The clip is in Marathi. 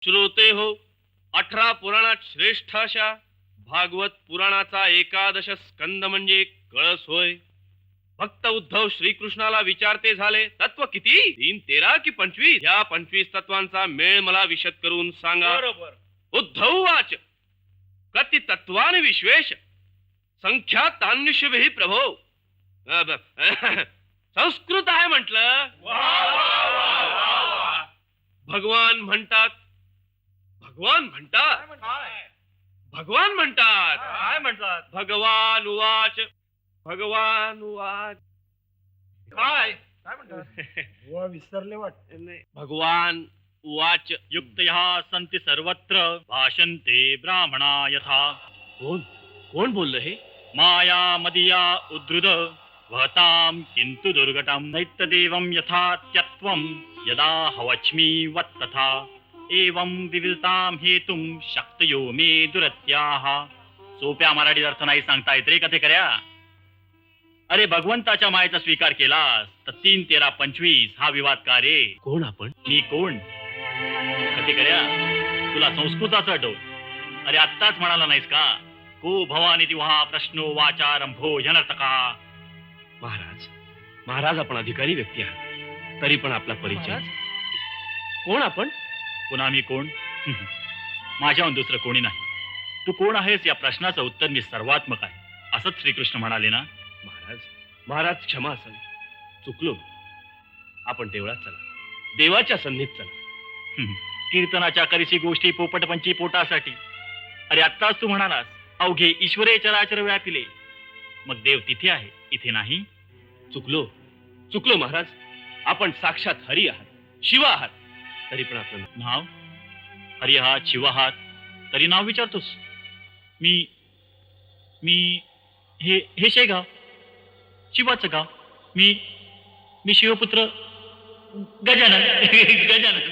श्रोते हो, 18 पुराणात श्रेष्ठ अशा भागवत पुराणाचा 11 स्कंद म्हणजे कळस होय. भक्त उद्धव श्रीकृष्णाला विचारते झाले, तत्व किती? 3, 13 की 25? या 25 तत्वांचा मेळ मला विशद करून सांगा. बरोबर. उद्धव वाच, कति तत्वानि विश्वेश, संख्या तान्युषभिः प्रभो. संस्कृत आहे म्हटलं. भगवान म्हणतात, भगवान म्हणतात, भगवान म्हणतात. काय म्हणतात? भगवान उवाच, भगवान उवाच. काय काय म्हणतात? विसरले वाटत. भगवान उवाच. युक्तयः सन्ति सर्वत्र भाषन्ते ब्राह्मणा यथा. कोण कोण बोललं हे? माया मदिया उद्धृत वहतां किन्तु दुर्घटं नैतदेवं यथा त्यक्त्वं यदा हवच्मि वत्तथा एवं विविधतां हेतुं शक्तयो मे दुरत्याः. सोप्या मराठीत अर्थ नाही सांगता येत रे कथे कर्या. अरे भगवंताच्या मायेचा स्वीकार केलास तर 3, 13, 25 हा विवाद का रे? कोण आपण? मी कोण? कथे कर्या, तुला संस्कृताचं आठव? अरे आत्ताच म्हणाला नाहीस का, को भवानी दिवहा प्रश्नो वाचारंभो जनर्थका. महाराज, महाराज आपण अधिकारी व्यक्ती आहात, तरी पण आपला परिचय. कोण आपण? पुन्हा मी कोण? माझ्याहून दुसरं कोणी नाही. तू कोण आहेस या प्रश्नाचं उत्तर मी सर्वात्मक आहे असंच श्रीकृष्ण म्हणाले ना. महाराज, महाराज क्षमा असावी, चुकलो. आपण देवळात चला, देवाच्या सन्नीत चला. कीर्तनाच्या करीसी गोष्टी पोपटपंची पोटासाठी. अरे आत्ताच तू म्हणालास अवघे ईश्वरे चराचर व्यापिले. मग देव तिथे आहे, इथे नाही. चुकलो, चुकलो महाराज. आपण साक्षात हरी आहात, शिव आहात, तरी पण आपलं नाव हरी आहात, शिव आहात, तरी नाव विचारतोस. मी मी हे हे शेगाव, शिवाचं गाव. मी शिवपुत्र गजानन. गजानन.